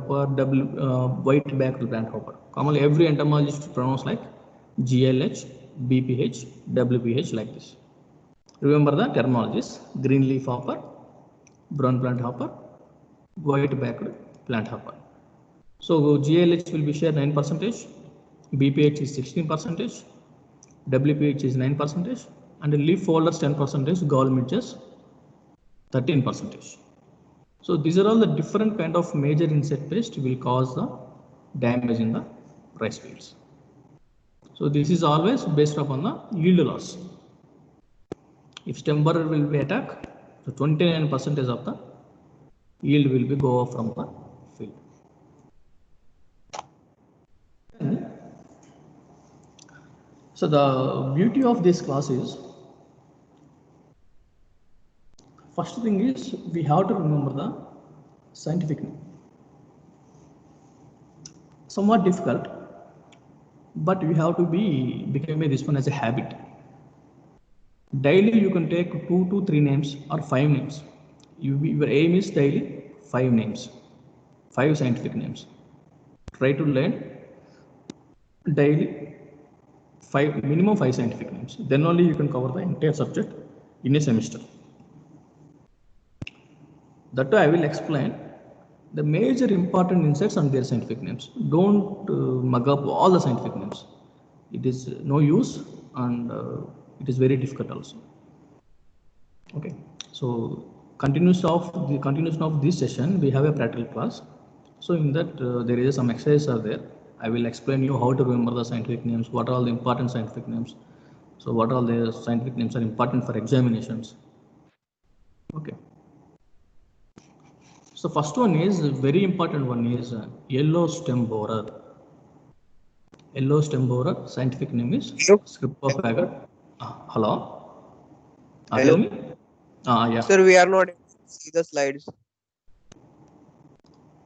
white-backed plant hopper. Commonly, every entomologist pronounce like GLH, BPH, WPH like this. Remember the terminologies: green leaf hopper, brown plant hopper, white-backed plant hopper. So GLH will be share 9%, BPH is 16%, WPH is 9%, and leaf folders 10%, gall midges 13%. So these are all the different kind of major insect pests will cause the damage in the rice fields. So this is always based upon the yield loss. If stem borer will be attacked, so 29% of the yield will be go off from the field. So the beauty of this class is, first thing is we have to remember the scientific name. Somewhat difficult, but you have to become this one as a habit. Daily you can take 2 to 3 names or 5 names. Your aim is daily 5 names, 5 scientific names. Try to learn daily minimum 5 scientific names. Then only you can cover the entire subject in a semester. That I will explain the major important insects and their scientific names. Don't mug up all the scientific names. It is no use, and it is very difficult also. Okay, so continuation of this session, we have a practical class. So in that there is some exercises are there. I will explain you how to remember the scientific names, what are all the important scientific names. So what all the scientific names are important for examinations. Okay. So first one is very important one is yellow stem borer. Yellow stem borer, scientific name is Scripophaga. Hello? Tell me. Yeah. Sir, we are not able to see the slides.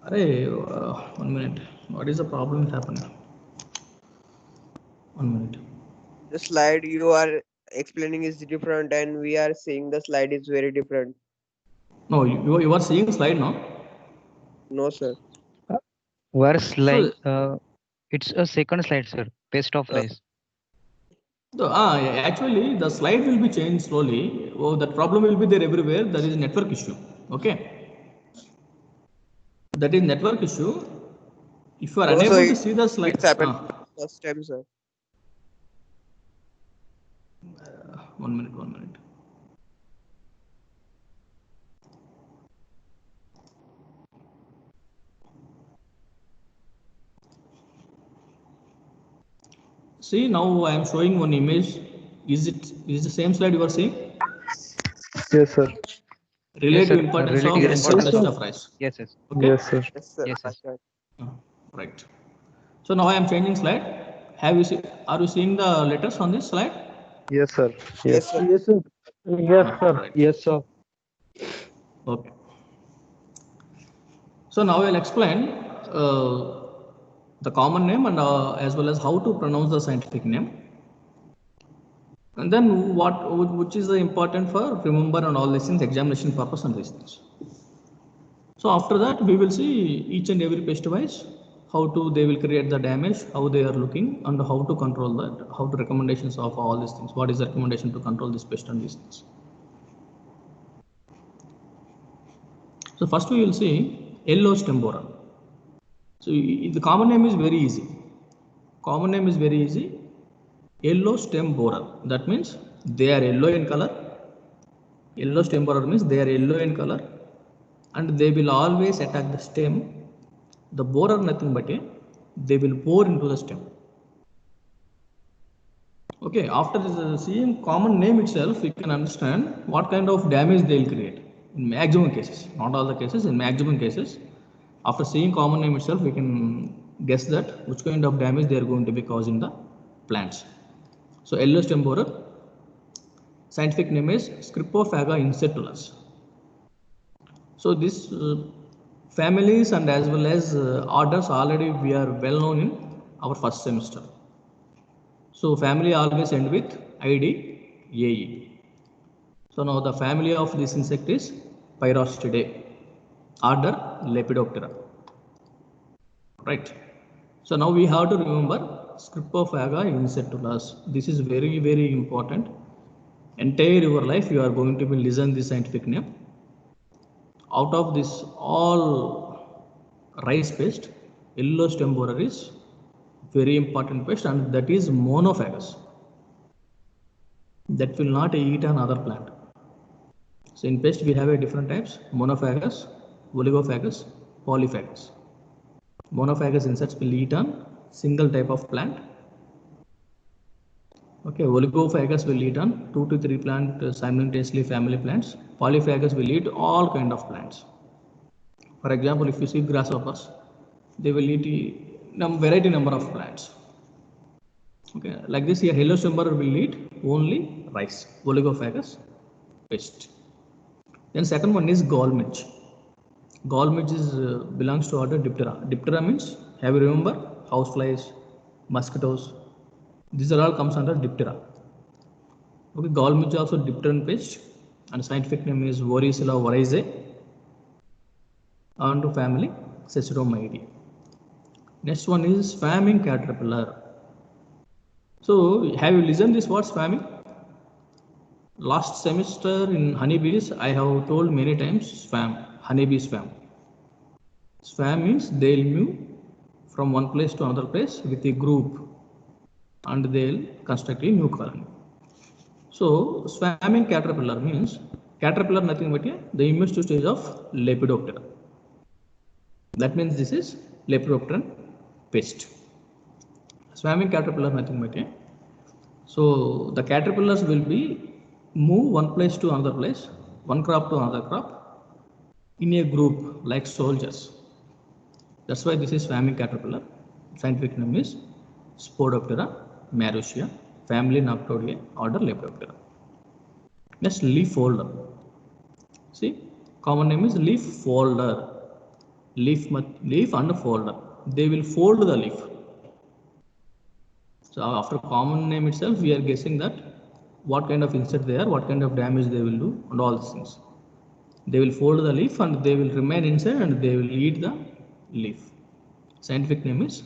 Array, 1 minute. What is the problem happening? 1 minute. The slide you are explaining is different, and we are seeing the slide is very different. No, you are seeing slide now? No, sir. Worse, like it's a second slide, sir. Paste of rice. Actually, the slide will be changed slowly. Oh, that problem will be there everywhere. That is network issue. Okay. That is network issue. If you are unable to see the slide, it's happened first time, sir. 1 minute, 1 minute. See, now I am showing one image. Is the same slide you are seeing? Yes, sir. Relative importance of encephalocyst of rice. Yes, yes. Okay? Yes, sir. Yes, sir. Yes, yes. Right. So now I am changing slide. Are you seeing the letters on this slide? Yes, sir. Yes, sir. Yes, sir. Yes, sir. Right. Yes, sir. Okay. So now I'll explain the common name and as well as how to pronounce the scientific name. And then which is the important for remember and all these things, examination purpose and these things. So after that we will see each and every pest wise how they will create the damage, how they are looking, and how to control that, how to recommendations of all these things. What is the recommendation to control this pest and these things. So first we will see yellow stem borer. So the common name is very easy. Common name is very easy. Yellow stem borer. That means they are yellow in color. Yellow stem borer means they are yellow in color, and they will always attack the stem. The borer nothing but they will bore into the stem. Okay, after seeing common name itself, we can understand what kind of damage they will create. In maximum cases, not all the cases, in maximum cases, after seeing common name itself, we can guess that which kind of damage they are going to be causing the plants. So yellow stem borer, scientific name is Scripophaga insectivus. So this families and as well as orders already we are well known in our first semester. So family always end with ID AE. So now the family of this insect is Pyrostidae, order Lepidoptera. right? So now we have to remember Scripophaga insectivorous. This is very, very important. Entire your life you are going to be listen this scientific name. Out of this all rice pest, yellow stem borer is very important pest, and that is monophagous. That will not eat another plant. So in pest we have a different types: monophagous, oligophagous, polyphagous. Monophagous insects will eat on single type of plant. Okay, oligophagous will eat on 2 to 3 plant simultaneously, family plants. Polyphagous will eat all kind of plants. For example, if you see grasshoppers, they will eat variety number of plants. Okay, like this here, yellow stem borer will eat only rice, oligophagous pest. Then second one is gall midge. Gall midge is belongs to order Diptera. Diptera means, have you remember, houseflies, mosquitoes. These are all comes under Diptera. Okay, gall midge also dipteran pest, and scientific name is Voricella oryzae, and family Cecidomyidae. Next one is swarming caterpillar. So have you listened this word swarming? Last semester in honeybees, I have told many times swarm, honeybee swarm. Swarm means they'll move from one place to another place with a group, and they'll construct a new colony. So swarming caterpillar means, caterpillar nothing but the immature stage of Lepidoptera. That means this is Lepidopteran pest. Swarming caterpillar nothing but so the caterpillars will be move one place to another place, one crop to another crop in a group like soldiers. That's why this is swarming caterpillar. Scientific name is Spodoptera marussia, family Noctuidae, order Lepidoptera. Next, leaf folder. See, common name is leaf folder. Leaf and folder. They will fold the leaf. So after common name itself, we are guessing that what kind of insect they are, what kind of damage they will do, and all these things. They will fold the leaf and they will remain inside and they will eat the leaf. Scientific name is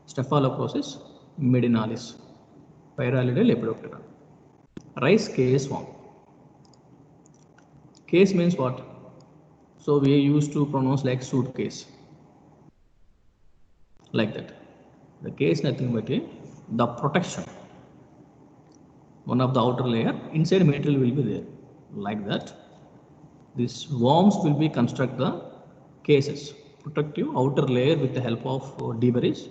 Staphylococcus medinalis, Pyralidae Lepidoptera. Rice case worm. Case means what? So we used to pronounce like suitcase, like that. The case nothing but the protection. One of the outer layer, inside material will be there, like that. These worms will be construct the cases, protective outer layer with the help of debris,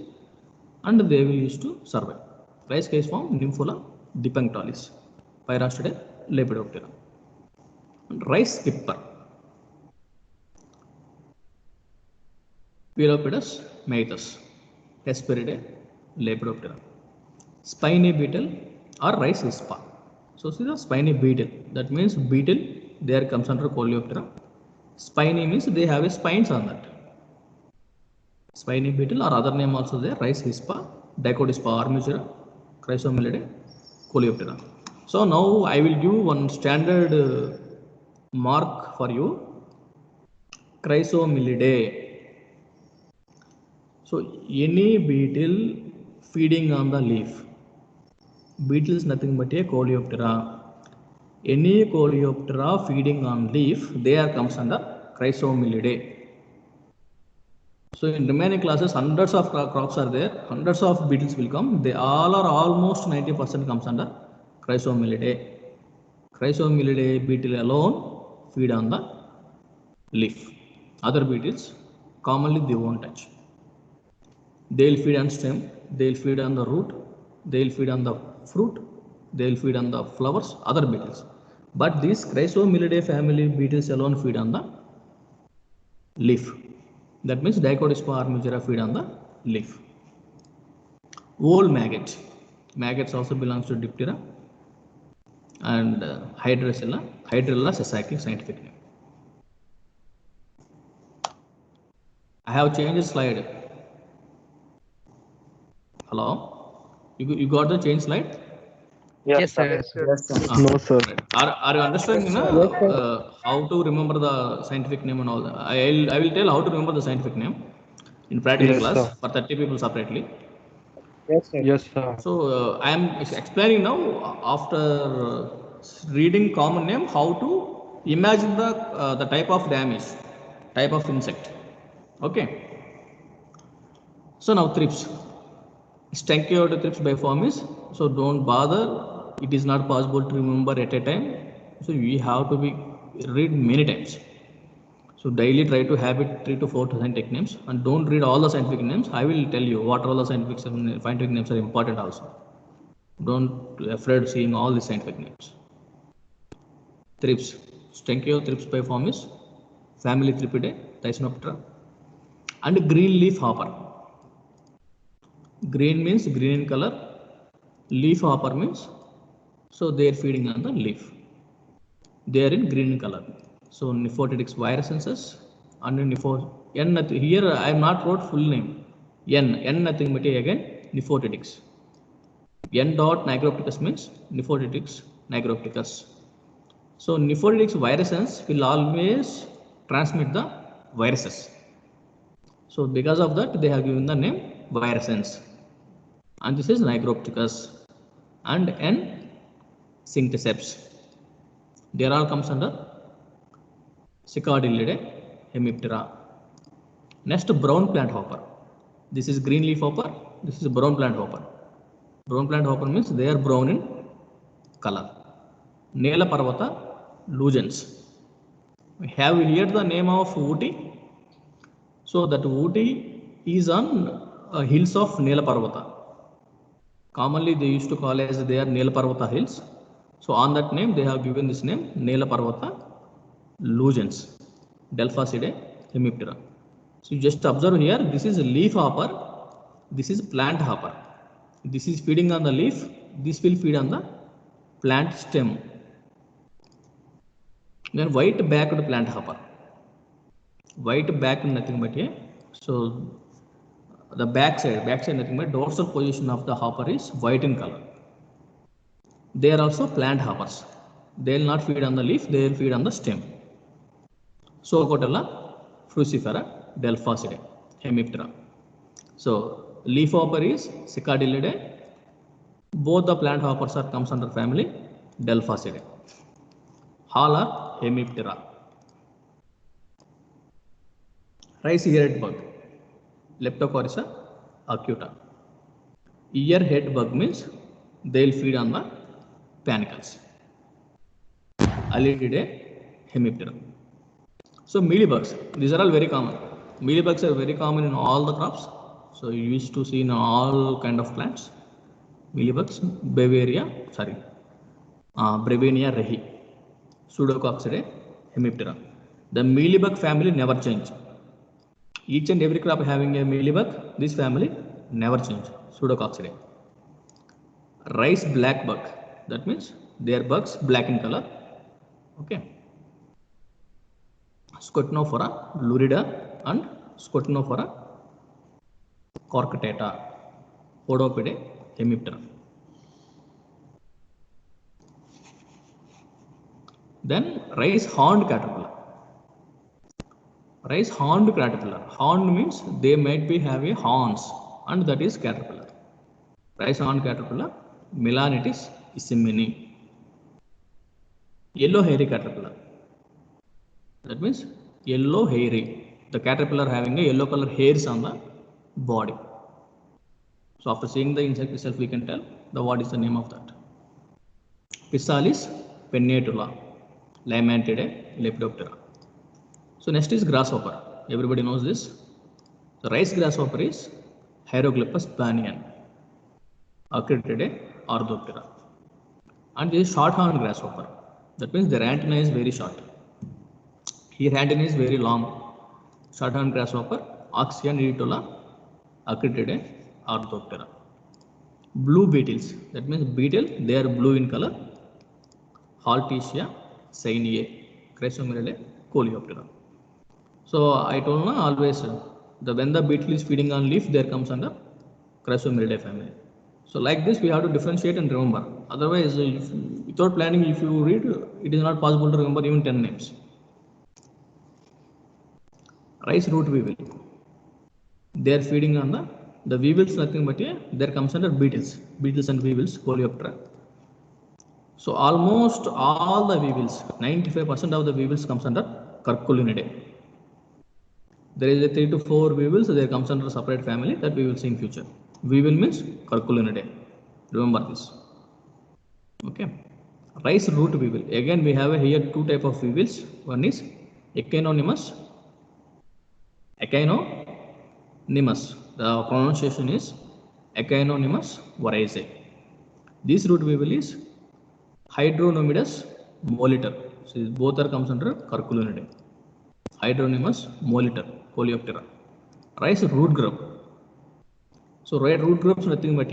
and they will use to survive. Rice case worm, Nymphola dipunctalis, Pyrastidae Lepidoptera. And rice skipper, Pelopidus maethus, Hesperidae Lepidoptera. Spiny beetle or rice hispa. So see the spiny beetle, that means beetle there comes under Coleoptera. Spiny means they have a spines on that. Spiny beetle or other name also there, rice hispa, Dicodispa armigera, Chrysomelidae, Coleoptera. So now I will give one standard mark for you, Chrysomelidae. So any beetle feeding on the leaf, beetle is nothing but a Coleoptera. Any Coleoptera feeding on leaf, there comes under Chrysomelidae. So in remaining classes, hundreds of crops are there, hundreds of beetles will come. They all are almost 90% comes under Chrysomelidae. Chrysomelidae beetle alone feed on the leaf. Other beetles commonly they won't touch. They'll feed on stem, they'll feed on the root, they'll feed on the fruit, they'll feed on the flowers, other beetles. But these Chrysomelidae family beetles alone feed on the leaf. That means Dicodispa armigera feed on the leaf. Old maggot. Maggots also belongs to Diptera and Hydrilla sessaki scientific name. I have changed the slide. Hello? You got the change slide? Yes, sir. No, sir. Right. Are you understanding how to remember the scientific name and all that? I will tell how to remember the scientific name. in practical Yes, class sir. for 30 people separately. Yes, sir. Yes, sir. So I am explaining now after reading common name how to imagine the type of damage, type of insect. Okay. So now thrips. Stanchiod thrips biformis. So don't bother. It is not possible to remember at a time. So we have to be read many times. So daily try to have it 3 to 4 scientific names and don't read all the scientific names. I will tell you what all the scientific names are important also. Don't afraid seeing all the scientific names. Thrips. Stanchiod biformis, family Thripidae, Thysanoptera, and green leaf hopper. Green means green in color. Leaf hopper means so they are feeding on the leaf. They are in green color. So Nephotidix virescenses and N here I am not wrote full name. N nothing but again Nephotidix. N dot Nigroticus means Nephotidix Nigroticus. So Nephotidix virescens will always transmit the viruses. So because of that they have given the name virescens. And this is Nigroticus and N Syncticeps. They all comes under Cicadellidae hemiptera. Next, brown plant hopper. This is green leaf hopper. This is brown plant hopper. Brown plant hopper means they are brown in color. Nela Parvata lugens. We have heard the name of Ooty. So that Ooty is on hills of Nela Parvata. Commonly they used to call as they are Nela Parvata hills. So on that name they have given this name Nela Parvata lugens, Delphasidae hemiptera. So you just observe here, this is a leaf hopper, this is plant hopper. This is feeding on the leaf, this will feed on the plant stem. Then white backed plant hopper. White back nothing but here. So the back side nothing but dorsal position of the hopper is white in color. They are also plant hoppers. They will not feed on the leaf, they will feed on the stem. Socotella frucifera Delphasidae hemiptera. So leaf hopper is Cicadellidae. Both the plant hoppers are comes under family Delphasidae. All are hemiptera. Rice earhead bug, Leptocoryza acuta. Earhead bug means they will feed on the panicles. Alididae hemiptera. So mealybugs, these are all very common. Mealybugs are very common in all the crops. So you used to see in all kind of plants. Mealybugs, Brevenia rehi, Pseudococcidae hemiptera. The mealybug family never change. Each and every crop having a mealybug, this family never change. Pseudococcidae. Rice black bug, that means they are bugs black in color. Okay. Scutinophora lurida and Scutinophora corcutata, Podopidae hemiptera. Then rice horned caterpillar. Rice horned caterpillar. Horned means they might be have a horns and that is caterpillar. Rice horned caterpillar, Melanitis issimini. Yellow hairy caterpillar. That means yellow hairy. The caterpillar having a yellow color hairs on the body. So after seeing the insect itself, we can tell what is the name of that. Physalis pennatula, Lamantidae Lepidoptera. So next is grasshopper. Everybody knows this. The rice grasshopper is Hieroglyptus banyan, Acritidae Orthoptera. And this is short-horned grasshopper. That means their antenna is very short. Here antenna is very long. Short-horned grasshopper, Oxia niditula, Acritidae Orthoptera. Blue beetles. That means beetle, they are blue in color. Haltesia Cyniae, Chrysomeridae Coleoptera. So I told you always when the beetle is feeding on leaf, there comes under Chrysomeridae family. So like this we have to differentiate and remember. Otherwise, without planning, if you read, it is not possible to remember even 10 names. Rice root weevil. They are feeding on the weevils, nothing but there comes under beetles and weevils, Coleoptera. So almost all the weevils, 95% of the weevils comes under Curculinidae. There is a 3 to 4 weevils, so there comes under a separate family that we will see in future. Weevil means Curculinidae. Remember this. Okay. Rice root weevil. Again, we have here two type of weevils. One is Echinonymus. The pronunciation is Echinonymus varaceae. This root weevil is Hydronomidus molitor. So both are comes under Curculinidae. Hydronomidus molitor, Coleoptera. Rice root grub. So root grubs nothing but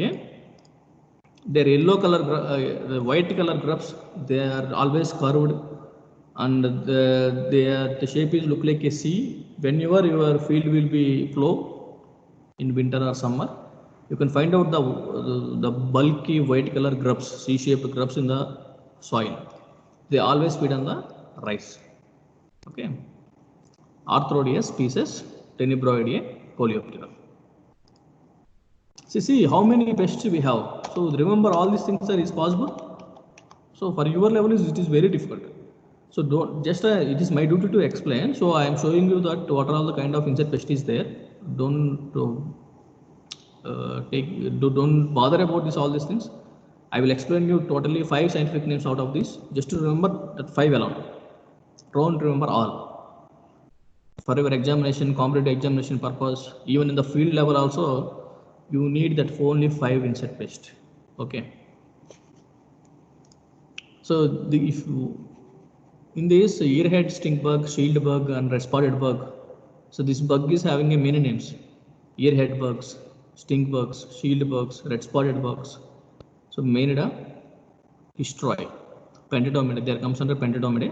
their yellow color, the white color grubs, they are always curved, and the shape is look like a C. Whenever your field will be flow in winter or summer, you can find out the bulky white color grubs, C-shaped grubs in the soil. They always feed on the rice. Okay. Arthrodia species, Tenebroidea, Coleoptera. See how many pests we have. So remember all these things is possible. So for your level it is very difficult. So don't just it is my duty to explain. So I am showing you that what are all the kind of insect pest is there. Don't bother about this all these things. I will explain you totally 5 scientific names out of this. Just to remember that 5 alone. Don't remember all. For your examination, competitive examination purpose, even in the field level also, you need that only 5 insect pest. Okay. So in this earhead stink bug, shield bug, and red spotted bug. So this bug is having a many names: earhead bugs, stink bugs, shield bugs, red spotted bugs. So Mainida, Histroi, Pentatomidae. There comes under Pentatomidae.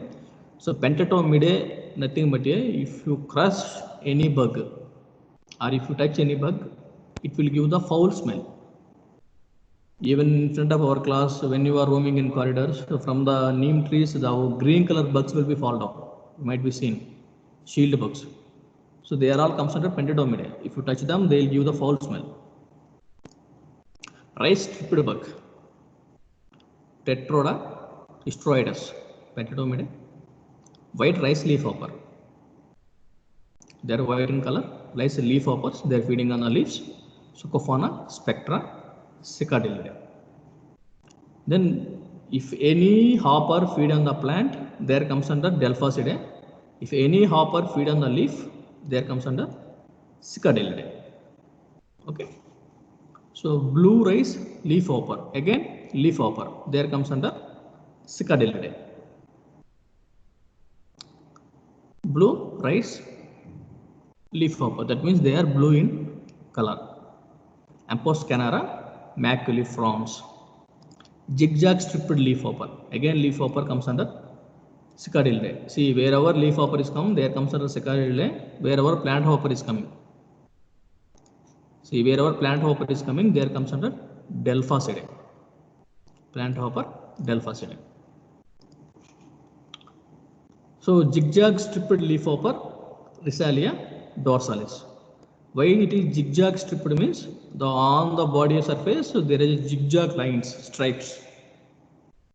So Pentatomidae, nothing but if you crush any bug or if you touch any bug, it will give the foul smell. Even in front of our class, when you are roaming in corridors, from the neem trees, the green color bugs will be fall down. You might be seen. Shield bugs. So they are all comes under Pentatomidae. If you touch them, they will give the foul smell. Rice striped bug. Tetroda Histroides. Pentatomidae. White rice leafhopper. They are white in color. Rice leafhoppers. They are feeding on the leaves. Sucophona, Spectra, Cicadillidae. Then if any hopper feed on the plant, there comes under Delphosidae. If any hopper feed on the leaf, there comes under Cicadillidae. Okay. So blue rice leafhopper, again leafhopper, there comes under Cicadillidae. Blue rice leafhopper, that means they are blue in color. Ampos maculiformes. Zigzag striped leafhopper. Again leafhopper comes under Cicadillidae. See, wherever leafhopper is come, there comes under Cicadillidae. Wherever plant hopper is coming. See, wherever plant hopper is coming, there comes under Delphosidae. Plant hopper, Delphosidae. So zigzag striped leafhopper, Risalia dorsalis. Why it is zigzag striped means on the body surface there is zigzag lines, stripes.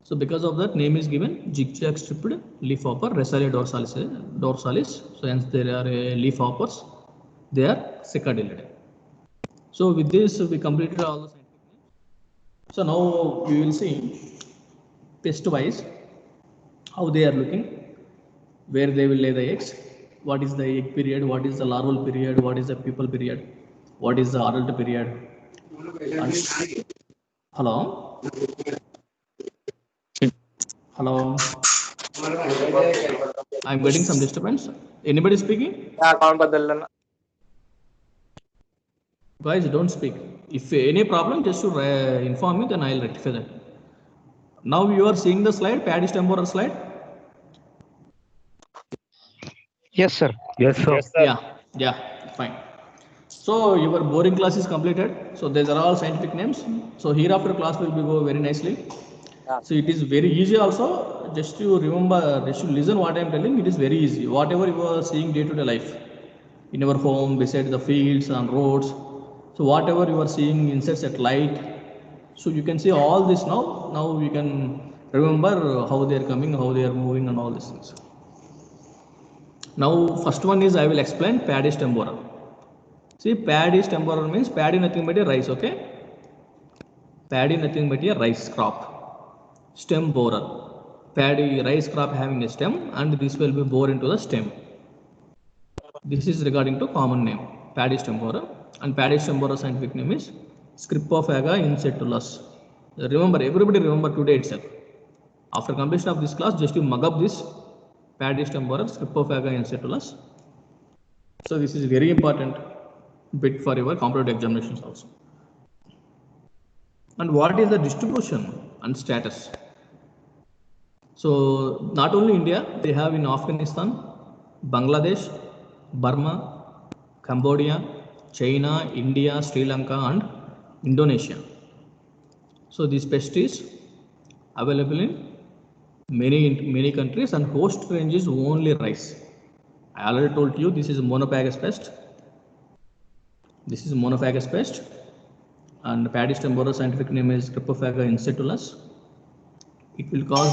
So because of that name is given zigzag striped leafhopper, Risalia dorsalis. So hence there are leafhoppers. They are Cicadillidae. So with this we completed all the scientific names. So now we will see pest wise how they are looking, where they will lay the eggs. What is the egg period, what is the larval period, what is the pupal period, what is the adult period. Hello? Hello? I'm getting some disturbance. Anybody speaking? Guys, don't speak. If any problem, just to inform me, then I'll rectify that. Now you are seeing the slide, Paddy's temporal slide? Yes, sir. Yes, sir. Yeah, fine. So your boring class is completed. So these are all scientific names. So hereafter class will be go very nicely. So it is very easy also. Just to remember, just to listen what I am telling. It is very easy. Whatever you are seeing day to day life, in your home, beside the fields and roads. So whatever you are seeing insects at light, so you can see all this now. Now you can remember how they are coming, how they are moving, and all these things. Now first one is I will explain paddy stem borer. See, paddy stem borer means paddy nothing but a rice, okay? Paddy nothing but a rice crop. Stem borer. Paddy rice crop having a stem, and this will be bore into the stem. This is regarding to common name, paddy stem borer, and paddy stem borer scientific name is Scripophaga insectulus. Remember, everybody remember today itself. After completion of this class, just you mug up this paddy stem borer Scripophaga insectulus. So this is very important bit for your competitive examinations also. And what is the distribution and status? So not only India, they have in Afghanistan, Bangladesh, Burma, Cambodia, China, India, Sri Lanka, and Indonesia. So this pest is available in many countries, and host range is only rice. I already told you this is monophagous pest. This is monophagous pest, and paddy stem borer scientific name is Scripophaga insectulus. It will cause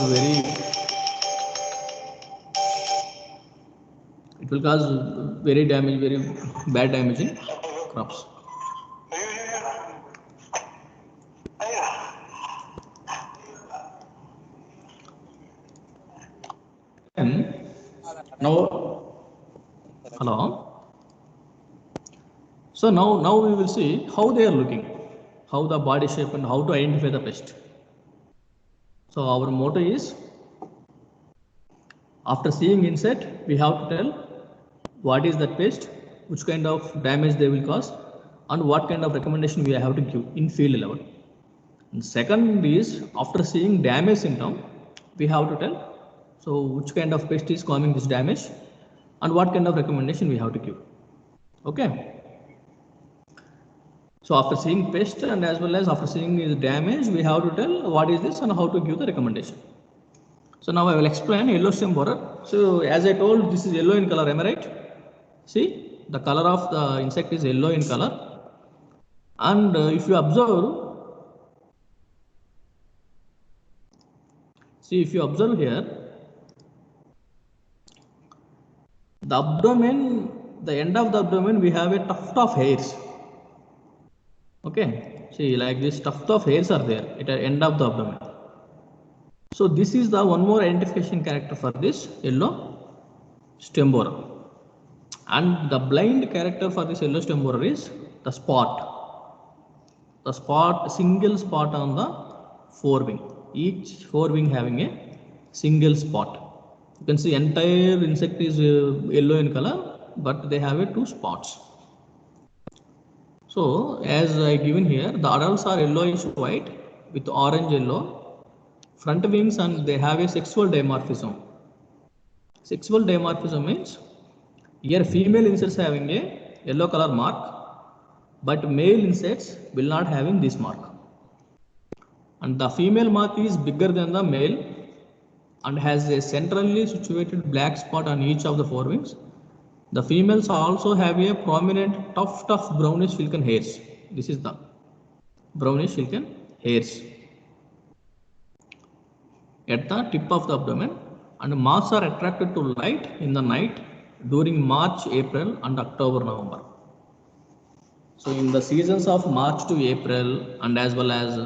very bad damage in crops. And now, hello. So now we will see how they are looking, how the body shape, and how to identify the pest. So our motto is, after seeing insect, we have to tell what is that pest, which kind of damage they will cause, and what kind of recommendation we have to give in field level. And second is, after seeing damage symptom, we have to tell, so which kind of pest is causing this damage, and what kind of recommendation we have to give. Okay. So after seeing pest and as well as after seeing the damage, we have to tell what is this and how to give the recommendation. So now I will explain yellow stem borer. So as I told, this is yellow in color, am I right? See, the color of the insect is yellow in color. And if you observe, see, if you observe here, the abdomen, the end of the abdomen, we have a tuft of hairs. Okay, see, like this tuft of hairs are there at the end of the abdomen. So this is the one more identification character for this yellow stem borer. And the blind character for this yellow stem borer is the spot. The spot, single spot on the forewing. Each forewing having a single spot. You can see entire insect is yellow in color, but they have two spots. So as I given here, the adults are yellowish white with orange yellow front wings, and they have a sexual dimorphism. Sexual dimorphism means here female insects having a yellow color mark, but male insects will not having this mark. And the female mark is bigger than the male and has a centrally situated black spot on each of the forewings. The females also have a prominent tuft of brownish silken hairs. This is the brownish silken hairs at the tip of the abdomen, and moths are attracted to light in the night during March, April, and October, November. So in the seasons of March to April and as well as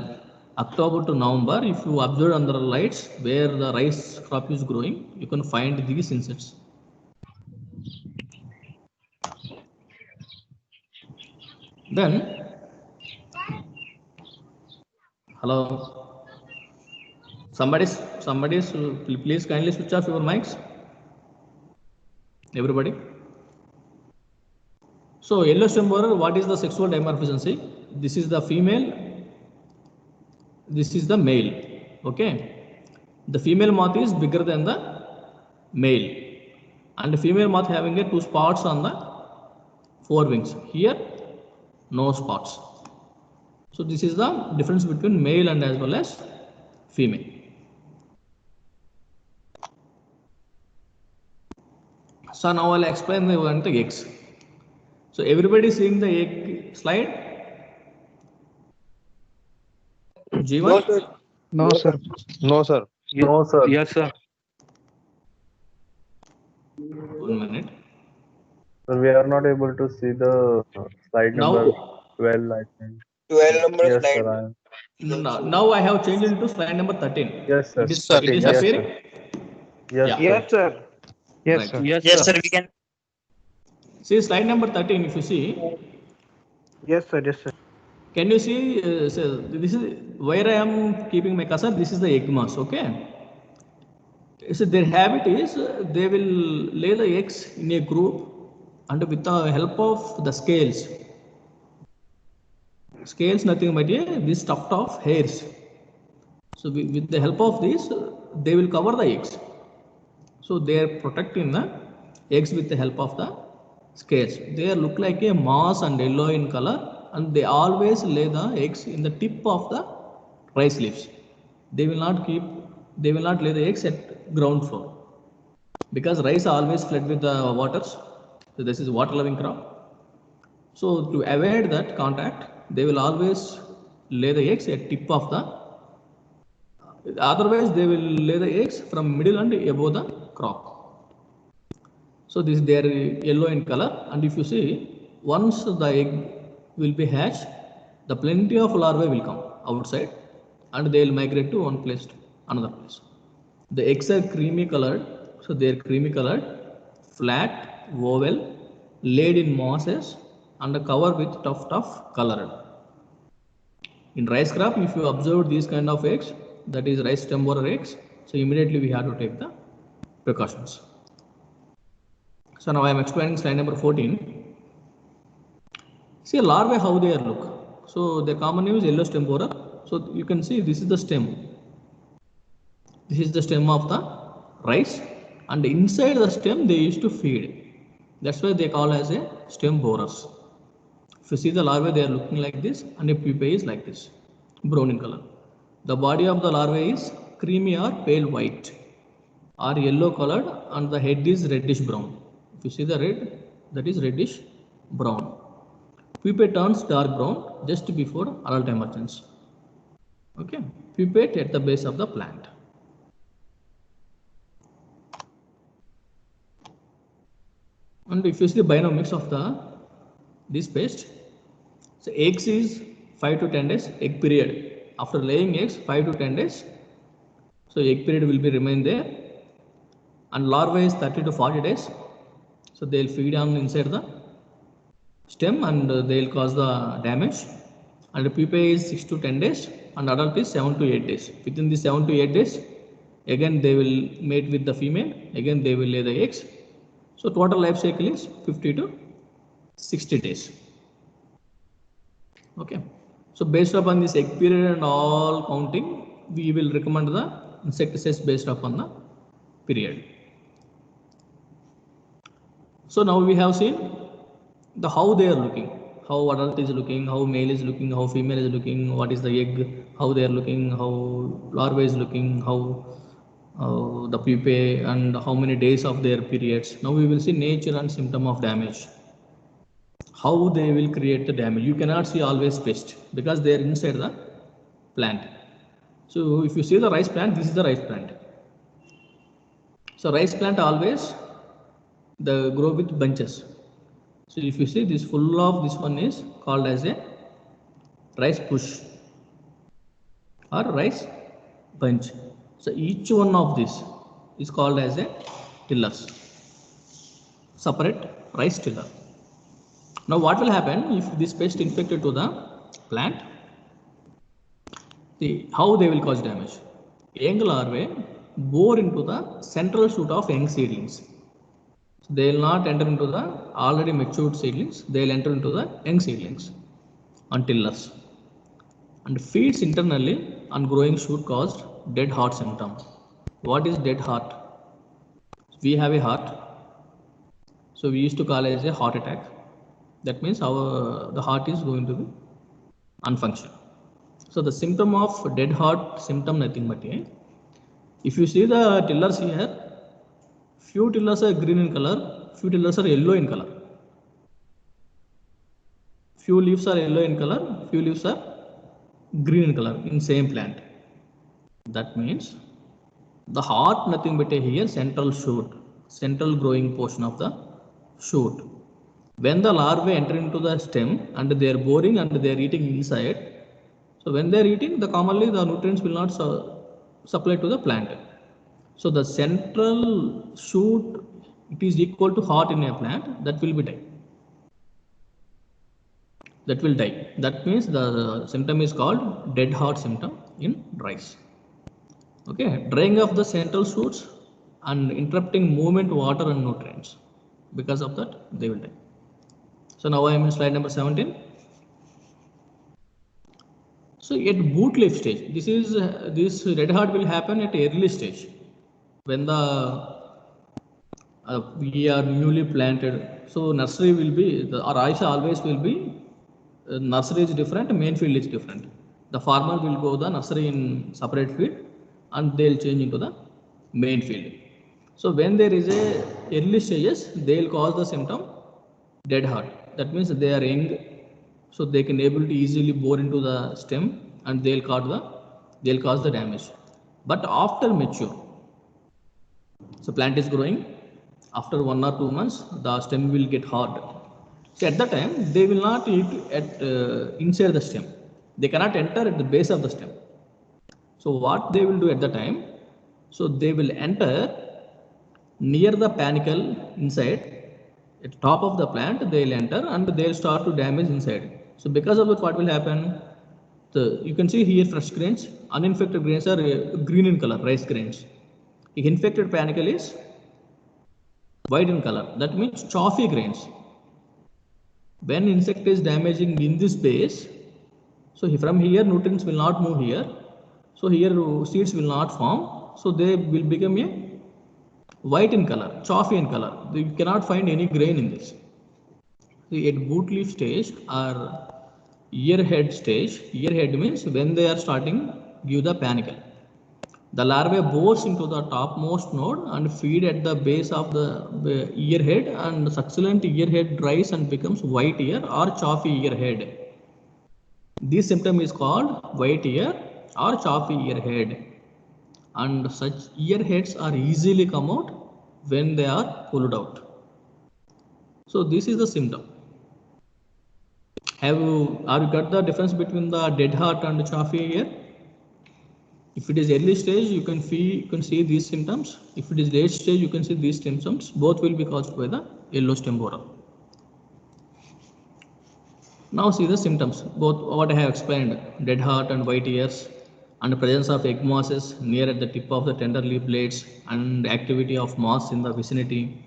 October to November, if you observe under the lights where the rice crop is growing, you can find these insects. Then, hello, somebody, please kindly switch off your mics, everybody. So yellow stem borer, what is the sexual dimorphism? See, this is the female, this is the male. Okay, the female moth is bigger than the male, and the female moth having a two spots on the forewings. Here, no spots. So this is the difference between male and as well as female. So now I'll explain the eggs. So everybody seeing the egg slide? Jeevan? No, sir. No, sir. No, sir. No, sir. Yes, sir. 1 minute. Sir, we are not able to see the slide number Now, 12, I think. 12 number Yes, slide. sir. I am. now I have changed into slide number 13. Yes, sir. It is, Sir. it is Yes, appearing? sir. Yes, Yeah. sir. Yes, sir. Yes, Right. sir. Yes, Yes, sir. sir. We can. See slide number 13, if you see, Yes, sir. Yes, sir. can you see, so this is where I am keeping my cursor, this is the egg mass, okay? So their habit is they will lay the eggs in a group and with the help of the scales. Scales nothing but this tuft of hairs. So with the help of this, they will cover the eggs. So they are protecting the eggs with the help of the scales. They look like a moss and yellow in color, and they always lay the eggs in the tip of the rice leaves. They will not lay the eggs at ground floor because rice always flood with the waters. So this is water loving crop. So to avoid that contact, they will always lay the eggs at tip of the. Otherwise, they will lay the eggs from middle and above the crop. So this they are yellow in color, and if you see, once the egg will be hatched, the plenty of larvae will come outside, and they will migrate to one place to another place. The eggs are creamy colored, so they are creamy colored, flat, oval, laid in mosses, and covered with tuft of colored. In rice crop, if you observe these kind of eggs, that is rice stem borer eggs, so immediately we have to take the precautions. So now I am explaining slide number 14. See larvae how they are look. So their common name is yellow stem borer. So you can see this is the stem. This is the stem of the rice, and inside the stem they used to feed. That's why they call as a stem borers. If you see the larvae, they are looking like this, and the pupae is like this, brown in color. The body of the larvae is creamy or pale white or yellow colored, and the head is reddish brown. If you see the red, that is reddish brown. Pupae turns dark brown just before adult emergence. Okay, pupate at the base of the plant. And if you see the bionomics of this paste, so eggs is 5 to 10 days, egg period. After laying eggs, 5 to 10 days, so egg period will be remain there, and larvae is 30 to 40 days. So they will feed on inside the stem, and they will cause the damage. And the pupae is 6 to 10 days, and adult is 7 to 8 days. Within the 7 to 8 days, again they will mate with the female, again they will lay the eggs. So total life cycle is 50 to 60 days. Okay. So based upon this egg period and all counting, we will recommend the insecticides based upon the period. So now we have seen the how they are looking, how adult is looking, how male is looking, how female is looking, what is the egg, how they are looking, how larvae is looking, how the pupae, and how many days of their periods. Now we will see nature and symptom of damage. How they will create the damage. You cannot see always pest because they are inside the plant. So if you see the rice plant, this is the rice plant. So rice plant always the grow with bunches. So if you see this full of this one is called as a rice bush or rice bunch. So each one of this is called as a tillers, separate rice tiller. Now what will happen if this pest infected to the plant? See how they will cause damage. Young larvae bore into the central shoot of young seedlings. So they will not enter into the already matured seedlings, they will enter into the young seedlings on tillers, and feeds internally on growing shoot caused dead heart symptom. What is dead heart? We have a heart, so we used to call it as a heart attack. That means the heart is going to be unfunctional. So the symptom of dead heart symptom nothing but if you see the tillers here, few tillers are green in color, few tillers are yellow in color. Few leaves are yellow in color, few leaves are green in color in same plant. That means the heart nothing but a here central shoot, central growing portion of the shoot. When the larvae enter into the stem and they are boring and they are eating inside, so when they are eating, commonly the nutrients will not supply to the plant. So the central shoot, it is equal to heart in a plant, that will be die. That will die. That means the symptom is called dead heart symptom in rice. Okay, drying of the central shoots and interrupting movement, water and nutrients. Because of that, they will die. So now I am in slide number 17. So at boot leaf stage, this red heart will happen at early stage when we are newly planted. So nursery will be our rice always will be nursery is different, main field is different. The farmer will go the nursery in separate field and they'll change into the main field. So when there is a early stages, they'll cause the symptom dead heart. That means they are young, so they can able to easily bore into the stem and they'll cause the damage. But after mature, so plant is growing, after 1 or 2 months, the stem will get hard. So at that time, they will not eat at inside the stem. They cannot enter at the base of the stem. So what they will do at the time? So they will enter near the panicle inside. At the top of the plant, they will enter and they will start to damage inside. So because of it, what will happen? You can see here fresh grains. Uninfected grains are green in color, rice grains. The infected panicle is white in color. That means chaffy grains. When insect is damaging in this base, so from here nutrients will not move here. So here seeds will not form. So they will become a white in color, chaffy in color. You cannot find any grain in this. At boot leaf stage or ear head stage, ear head means when they are starting give the panicle. The larvae bores into the topmost node and feed at the base of the ear head, and succulent ear head dries and becomes white ear or chaffy ear head. This symptom is called white ear or chaffy ear head. And such ear heads are easily come out when they are pulled out. So this is the symptom. Have you got the difference between the dead heart and chaffy ear? If it is early stage, you can see these symptoms. If it is late stage, you can see these symptoms. Both will be caused by the yellow stem borer. Now see the symptoms. Both what I have explained: dead heart and white ears, and the presence of egg mosses near at the tip of the tender leaf blades, and activity of moths in the vicinity,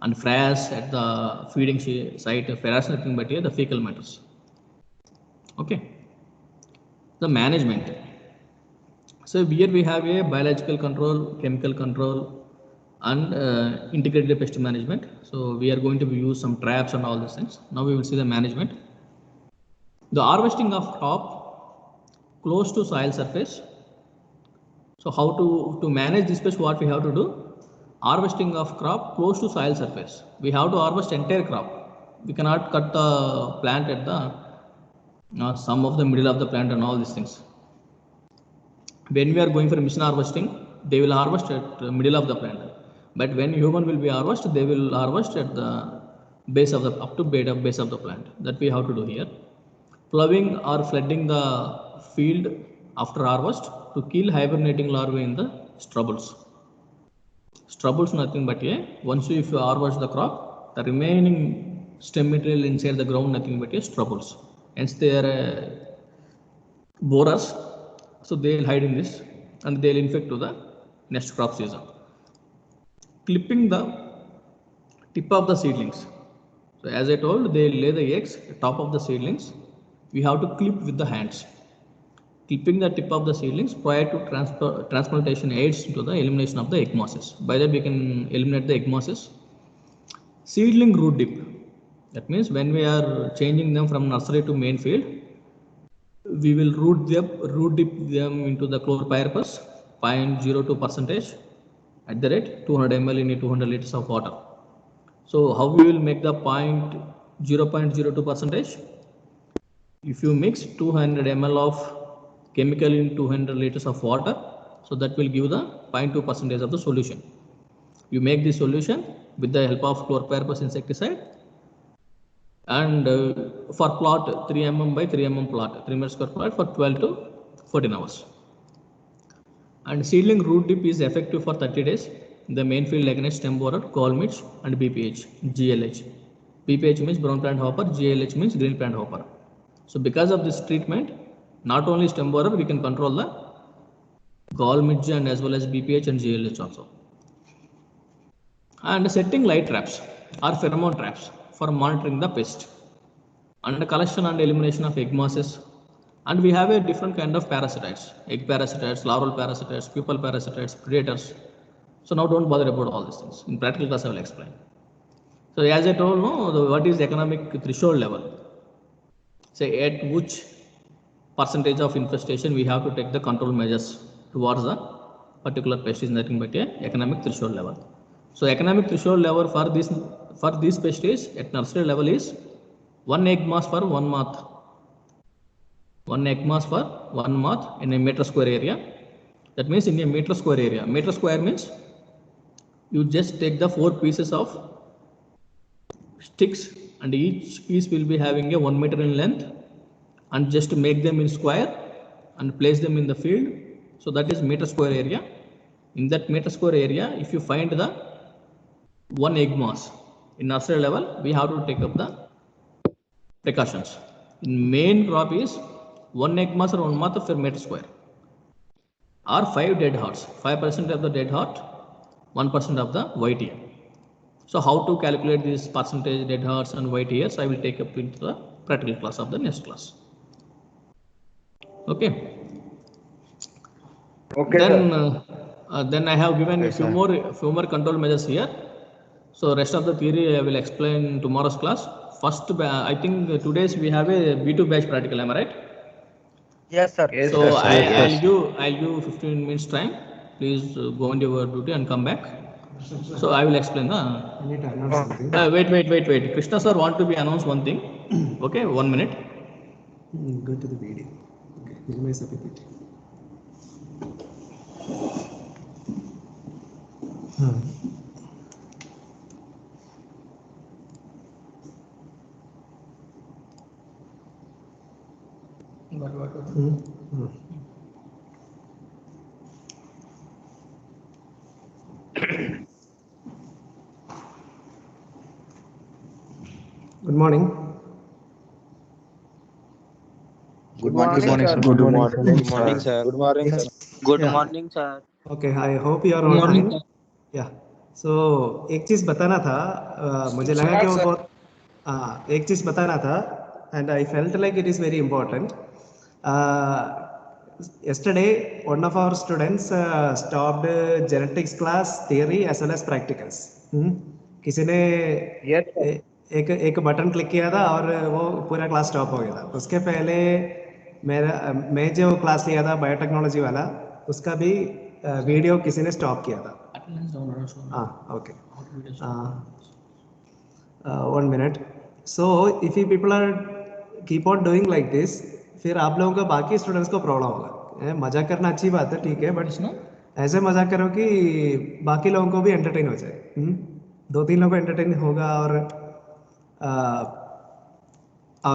and frass at the feeding site. Frass nothing but here the fecal matters. Okay. The management. So here we have a biological control, chemical control, and integrated pest management. So we are going to use some traps and all these things. Now we will see the management. The harvesting of crop close to soil surface. So how to manage this pest, what we have to do? Harvesting of crop close to soil surface. We have to harvest entire crop. We cannot cut the plant at the some of the middle of the plant and all these things. When we are going for machine harvesting, they will harvest at the middle of the plant. But when human will be harvest, they will harvest at the base of the base of the plant. That we have to do here. Ploughing or flooding the field after harvest to kill hibernating larvae in the stubbles. Stubbles nothing but once if you harvest the crop, the remaining stem material inside the ground nothing but stubbles. Hence they are borers. So they will hide in this and they will infect to the next crop season. Clipping the tip of the seedlings. So as I told, they lay the eggs top of the seedlings. We have to clip with the hands. Clipping the tip of the seedlings prior to transplantation aids to the elimination of the egg mosses. By that we can eliminate the egg mosses. Seedling root dip. That means when we are changing them from nursery to main field, we will root dip them into the chlorpyrifos 0.02% at the rate 200 ml in 200 liters of water. So how we will make the 0.02%? If you mix 200 ml of chemical in 200 liters of water, so that will give the 0.2% of the solution. You make the solution with the help of chlorpyrifos insecticide, and for plot 3 mm by 3 mm plot, 3 meters square plot for 12 to 14 hours. And seedling root dip is effective for 30 days in the main field against stem borer, gall midge and BPH, GLH. BPH means brown plant hopper, GLH means green plant hopper. So because of this treatment, not only stem borer, we can control the gall midge and as well as BPH and GLH also. And setting light traps or pheromone traps for monitoring the pest, and the collection and elimination of egg mosses. And we have a different kind of parasitites, egg parasitites, larval parasitites, pupal parasitites, predators. So now don't bother about all these things. In practical class I will explain. So as I told, what is economic threshold level? Say at which percentage of infestation we have to take the control measures towards the particular pest is nothing but a economic threshold level. So economic threshold level for this pest is at nursery level is 1 egg mass for 1 moth. 1 egg mass for 1 moth in a meter square area. That means in a meter square area. Meter square means you just take the 4 pieces of sticks and each piece will be having a 1 meter in length, and just make them in square and place them in the field. So that is meter square area. In that meter square area, if you find the 1 egg mass in nursery level, we have to take up the precautions. In main crop is 1 egg mass or 1 moth per meter square, or 5 dead hearts, 5% of the dead heart, 1% of the white ear. So how to calculate this percentage dead hearts and white ears, I will take up into the practical class of the next class. Okay. Okay, Then I have given a few more control measures here. So rest of the theory I will explain in tomorrow's class. First, I think today's we have a B2 batch practical. Am I right? Yes, sir. Yes, So sir. I'll give 15 minutes time. Please go on your duty and come back. So I will explain. I need to announce something. Wait. Krishna sir want to be announced one thing. Okay, 1 minute. Go to the video. Okay, minimize the PPT. Good morning. Good morning, morning, sir. sir. Good morning, sir. Good morning, sir. Good morning, sir. Okay, I hope you are all fine. Yeah. So एक चीज बताना था, मुझे लगा कि वो बहुत एक चीज बताना था, and I felt like it is very important. Yesterday, one of our students stopped genetics class theory as well as practicals. किसी ने एक बटन क्लिक किया था और वो पूरा क्लास स्टॉप हो गया था. उसके पहले मैं जो क्लास लिया था बायोटेक्नोलॉजी वाला, उसका भी वीडियो किसी ने स्टॉप किया था. Okay. 1 minute. So if you people are keep on doing like this, फिर आप लोगों का बाकी स्टूडेंट्स को प्रॉब्लम होगा. मजाक करना अच्छी बात है, ठीक है, बट ऐसे मजाक करो कि बाकी लोगों को भी एंटरटेन हो जाए. 2-3 लोगों को एंटरटेन होगा और